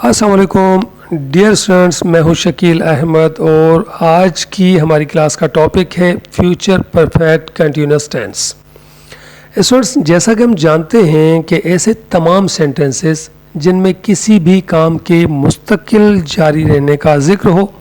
अस्सलाम वालेकुम dear students, मैं हूं शकील अहमद और आज की हमारी क्लास का टॉपिक है future perfect continuous tense. Students, जैसा कि हम जानते हैं कि ऐसे तमाम सेंटेंसेस जिनमें किसी भी काम के मुस्तकिल जारी रहने का जिक्र हो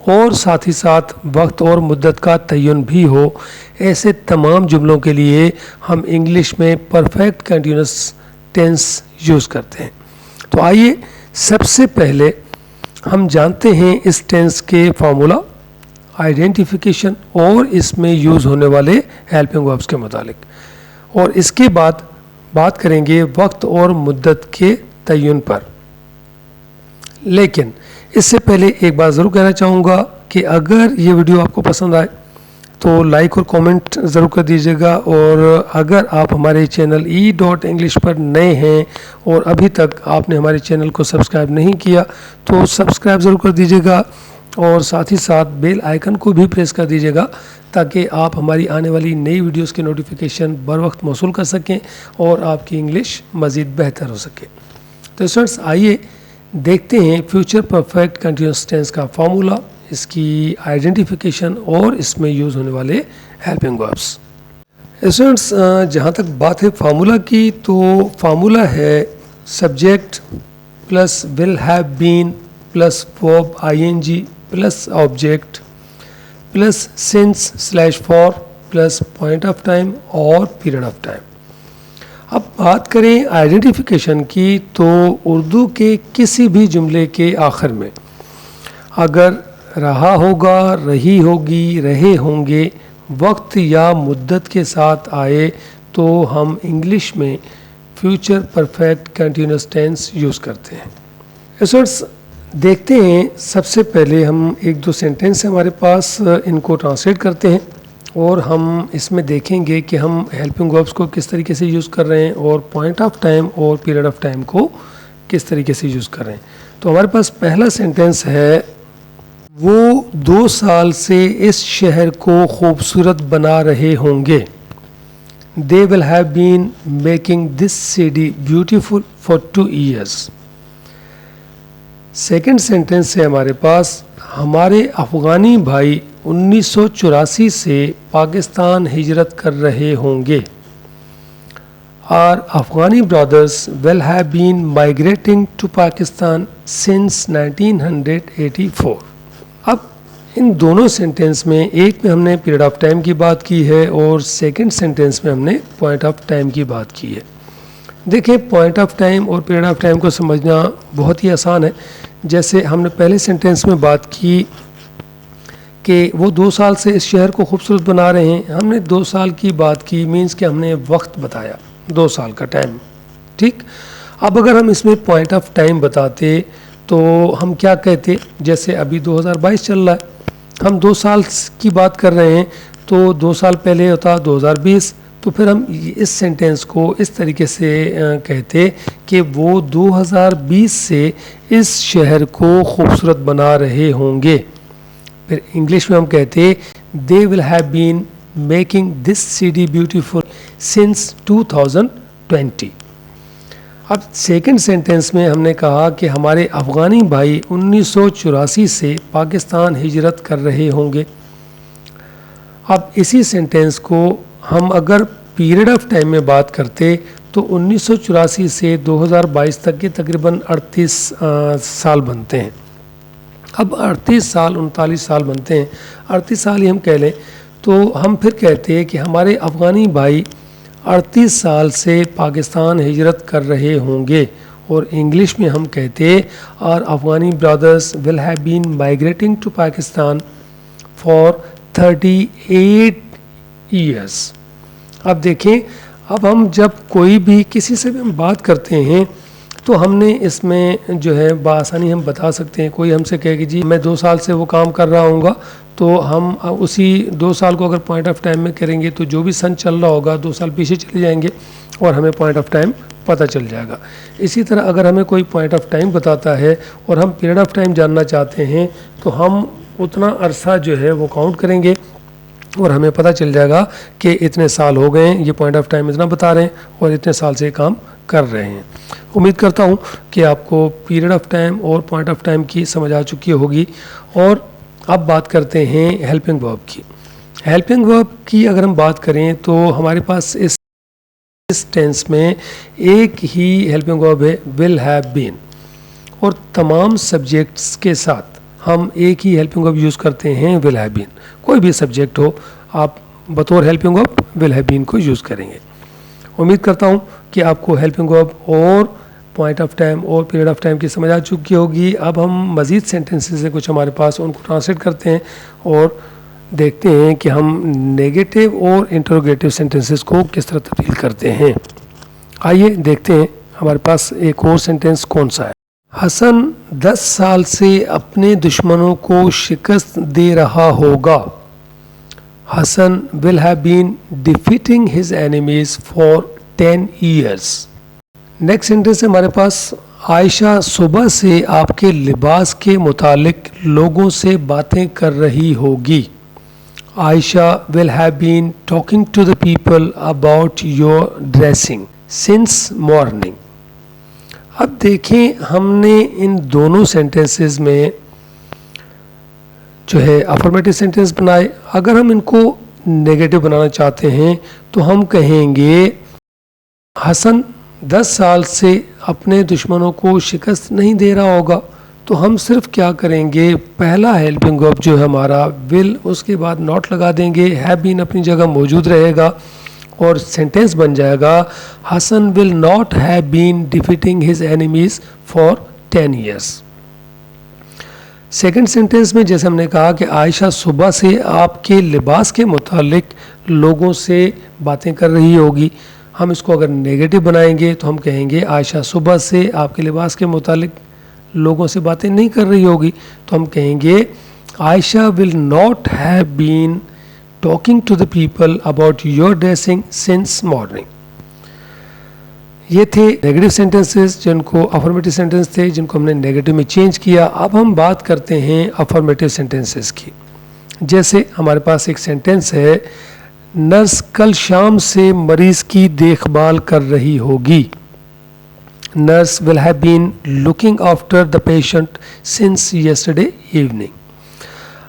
और साथ ही साथ वक्त और मुद्दत का तयन भी हो, ऐसे तमाम जुमलों के लिए हम इंग्लिश में परफेक्ट कंटिन्यूअस टेंस यूज़ करते हैं। तो आइए सबसे पहले हम जानते हैं इस टेंस के फार्मूला, आइडेंटिफिकेशन और इसमें यूज़ होने वाले हेल्पिंग वर्ब्स के मुतालिक, और इसके बाद बात करेंगे वक्त और मुद्दत के तयन पर। लेकिन इससे पहले एक बात ज़रूर कहना चाहूँगा कि अगर ये वीडियो आपको पसंद आए तो लाइक और कमेंट ज़रूर कर दीजिएगा, और अगर आप हमारे चैनल E.English पर नए हैं और अभी तक आपने हमारे चैनल को सब्सक्राइब नहीं किया तो सब्सक्राइब ज़रूर कर दीजिएगा, और साथ ही साथ बेल आइकन को भी प्रेस कर दीजिएगा ताकि आप हमारी आने वाली नई वीडियोस के नोटिफिकेशन बर वक्त मौसूल कर सकें और आपकी इंग्लिश मज़ीद बेहतर हो सके। तो स्टूडेंट्स, आइए देखते हैं फ्यूचर परफेक्ट कंटिन्यूअस टेंस का फार्मूला, इसकी आइडेंटिफिकेशन और इसमें यूज़ होने वाले हेल्पिंग वर्ब्स। स्टूडेंट्स, जहाँ तक बात है फार्मूला की, तो फार्मूला है subject plus will have been plus verb ing plus object plus since slash for plus point of time और पीरियड ऑफ टाइम। अब बात करें आइडेंटिफिकेशन की, तो उर्दू के किसी भी जुमले के आखिर में अगर रहा होगा, रही होगी, रहे होंगे वक्त या मुद्दत के साथ आए तो हम इंग्लिश में future perfect continuous tense use करते हैं। स्टूडेंट्स, देखते हैं सबसे पहले हम एक दो सेंटेंस हमारे पास, इनको ट्रांसलेट करते हैं और हम इसमें देखेंगे कि हम हेल्पिंग वर्ब्स को किस तरीके से यूज़ कर रहे हैं और पॉइंट ऑफ टाइम और पीरियड ऑफ टाइम को किस तरीके से यूज़ कर रहे हैं। तो हमारे पास पहला सेंटेंस है, वो 2 साल से इस शहर को खूबसूरत बना रहे होंगे। They will have been making this city beautiful for 2 years. Second sentence है हमारे पास, हमारे अफ़गानी भाई 1984 से पाकिस्तान हिजरत कर रहे होंगे। Our Afghani brothers will have been migrating to Pakistan since 1984. अब इन दोनों सेंटेंस में, एक में हमने पीरियड ऑफ टाइम की बात की है और सेकंड सेंटेंस में हमने पॉइंट ऑफ टाइम की बात की है। देखिए, पॉइंट ऑफ टाइम और पीरियड ऑफ टाइम को समझना बहुत ही आसान है। जैसे हमने पहले सेंटेंस में बात की कि वो 2 साल से इस शहर को खूबसूरत बना रहे हैं, हमने 2 साल की बात की, मीन्स कि हमने वक्त बताया 2 साल का टाइम। ठीक, अब अगर हम इसमें पॉइंट ऑफ टाइम बताते तो हम क्या कहते, जैसे अभी 2022 चल रहा है, हम 2 साल की बात कर रहे हैं, तो 2 साल पहले होता 2020, तो फिर हम इस सेंटेंस को इस तरीके से कहते कि वो 2020 से इस शहर को खूबसूरत बना रहे होंगे। फिर इंग्लिश में हम कहते they will have been making this city beautiful since 2020। अब सेकंड सेंटेंस में हमने कहा कि हमारे अफ़गानी भाई 1984 से पाकिस्तान हिजरत कर रहे होंगे। अब इसी सेंटेंस को हम अगर पीरियड ऑफ टाइम में बात करते तो 1984 से 2022 तक के तकरीबन 38 साल बनते हैं। अब 38 साल 39 साल बनते हैं, 38 साल ही हम कह लें, तो हम फिर कहते हैं कि हमारे अफ़गानी भाई 38 साल से पाकिस्तान हिजरत कर रहे होंगे, और इंग्लिश में हम कहते और Afghani brothers will have been migrating to Pakistan for 38 years. अब देखें, अब हम जब कोई भी किसी से भी हम बात करते हैं तो हमने इसमें जो है बआसानी हम बता सकते हैं। कोई हमसे कहे कि जी मैं 2 साल से वो काम कर रहा हूँगा, तो हम उसी 2 साल को अगर पॉइंट ऑफ टाइम में करेंगे तो जो भी सन चल रहा होगा 2 साल पीछे चले जाएंगे और हमें पॉइंट ऑफ टाइम पता चल जाएगा। इसी तरह अगर हमें कोई पॉइंट ऑफ टाइम बताता है और हम पीरियड ऑफ टाइम जानना चाहते हैं तो हम उतना अरसा जो है वो काउंट करेंगे और हमें पता चल जाएगा कि इतने साल हो गए हैं, ये पॉइंट ऑफ टाइम इतना बता रहे हैं और इतने साल से काम कर रहे हैं। उम्मीद करता हूँ कि आपको पीरियड ऑफ टाइम और पॉइंट ऑफ टाइम की समझ आ चुकी होगी। और अब बात करते हैं हेल्पिंग वर्ब की। हेल्पिंग वर्ब की अगर हम बात करें तो हमारे पास इस टेंस में एक ही हेल्पिंग वर्ब है, विल हैव बीन, और तमाम सब्जेक्ट्स के साथ हम एक ही हेल्पिंग वर्ब यूज़ करते हैं, विल हैव बीन। कोई भी सब्जेक्ट हो, आप बतौर helping verb will have been को यूज़ करेंगे। उम्मीद करता हूँ कि आपको हेल्पिंग वर्ब और पॉइंट ऑफ टाइम और पीरियड ऑफ टाइम की समझ आ चुकी होगी। अब हम मज़ीद सेंटेंसेस हैं कुछ हमारे पास, उनको ट्रांसलेट करते हैं और देखते हैं कि हम नेगेटिव और इंटरोगेटिव सेंटेंसेस को किस तरह तब्दील करते हैं। आइए देखते हैं हमारे पास एक और सेंटेंस कौन सा है। हसन 10 साल से अपने दुश्मनों को शिकस्त दे रहा होगा। Hasan will have been defeating his enemies for 10 years। Next sentence है हमारे पास, आयशा सुबह से आपके लिबास के मुतालिक लोगों से बातें कर रही होगी। Ayesha will have been talking to the people about your dressing since morning. अब देखें, हमने इन दोनों सेंटेंसेस में जो है अफर्मेटिव सेंटेंस बनाए। अगर हम इनको नेगेटिव बनाना चाहते हैं तो हम कहेंगे हसन 10 साल से अपने दुश्मनों को शिकस्त नहीं दे रहा होगा। तो हम सिर्फ क्या करेंगे, पहला हेल्पिंग वर्ब जो है हमारा विल, उसके बाद नॉट लगा देंगे, हैव बीन अपनी जगह मौजूद रहेगा और सेंटेंस बन जाएगा, Hasan will not have been defeating his enemies for 10 years। Second sentence में जैसे हमने कहा कि आयशा सुबह से आपके लिबास के मुतालिक लोगों से बातें कर रही होगी। हम इसको अगर नेगेटिव बनाएंगे तो हम कहेंगे आयशा सुबह से आपके लिबास के मुतालिक लोगों से बातें नहीं कर रही होगी। तो हम कहेंगे Ayesha will not have been talking to the people about your dressing since morning. ये थे नेगेटिव सेंटेंसेस जिनको अफर्मेटिव सेंटेंस थे, जिनको हमने नेगेटिव में चेंज किया। अब हम बात करते हैं अफर्मेटिव सेंटेंसेस की। जैसे हमारे पास एक सेंटेंस है, नर्स कल शाम से मरीज की देखभाल कर रही होगी। Nurse will have been looking after the patient since yesterday evening.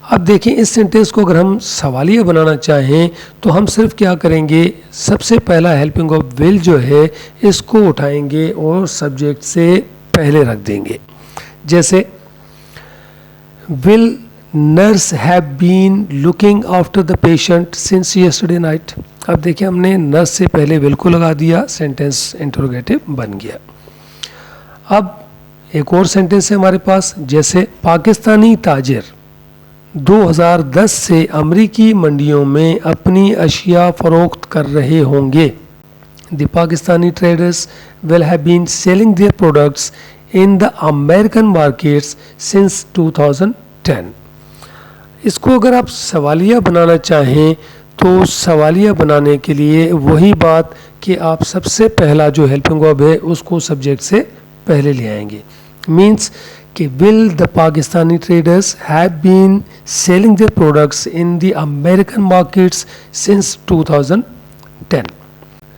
अब देखें, इस सेंटेंस को अगर हम सवालिया बनाना चाहें तो हम सिर्फ क्या करेंगे, सबसे पहला हेल्पिंग वर्ब विल जो है इसको उठाएंगे और सब्जेक्ट से पहले रख देंगे। जैसे will nurse have been looking after the patient since yesterday night. अब देखिए, हमने नर्स से पहले विल को लगा दिया, सेंटेंस इंटरोगेटिव बन गया। अब एक और सेंटेंस है हमारे पास, जैसे पाकिस्तानी ताजिर 2010 से अमरीकी मंडियों में अपनी अशिया फरोख्त कर रहे होंगे। The Pakistani traders will have been selling their products in the American markets since 2010। इसको अगर आप सवालिया बनाना चाहें तो सवालिया बनाने के लिए वही बात कि आप सबसे पहला जो हेल्पिंग वर्ब है उसको सब्जेक्ट से पहले ले आएंगे। मीन्स कि will the Pakistani traders have been selling their products in the American markets since 2010।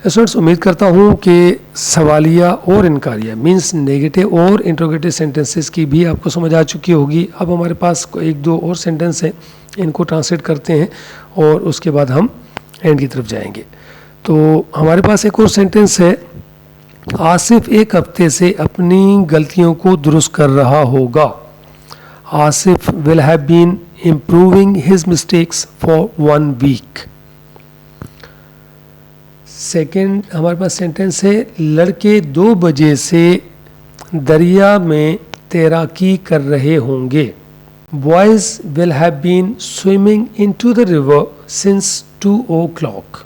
Students, उम्मीद करता हूँ कि सवालिया और इनकारिया मीन्स नेगेटिव और इंट्रोगेटिव सेंटेंसेस की भी आपको समझ आ चुकी होगी। अब हमारे पास एक दो और सेंटेंस हैं, इनको ट्रांसलेट करते हैं और उसके बाद हम एंड की तरफ जाएंगे। तो हमारे पास एक और सेंटेंस है, आसिफ एक हफ्ते से अपनी गलतियों को दुरुस्त कर रहा होगा। Asif will have been improving his mistakes for 1 week। Second हमारे पास सेंटेंस है, लड़के 2 बजे से दरिया में तैराकी कर रहे होंगे। Boys will have been swimming into the river since 2 o'clock।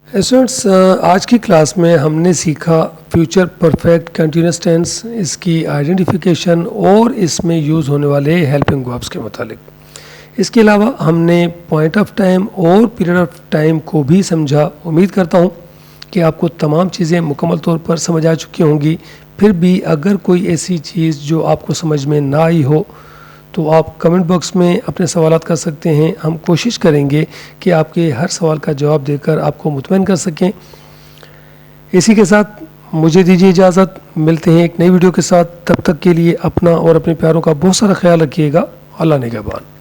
Students, आज की क्लास में हमने सीखा फ्यूचर परफेक्ट कंटिन्यूअस टेंस, इसकी आइडेंटिफिकेशन और इसमें यूज़ होने वाले हेल्पिंग वर्ब्स के मुतालिक। इसके अलावा हमने पॉइंट ऑफ टाइम और पीरियड ऑफ टाइम को भी समझा। उम्मीद करता हूँ कि आपको तमाम चीज़ें मुकम्मल तौर पर समझ आ चुकी होंगी। फिर भी अगर कोई ऐसी चीज़ जो आपको समझ में ना आई हो तो आप कमेंट बॉक्स में अपने सवालात कर सकते हैं। हम कोशिश करेंगे कि आपके हर सवाल का जवाब देकर आपको मुतमईन कर सकें। इसी के साथ मुझे दीजिए इजाज़त। मिलते हैं एक नई वीडियो के साथ। तब तक के लिए अपना और अपने प्यारों का बहुत सारा ख्याल रखिएगा। अल्लाह निगहबान।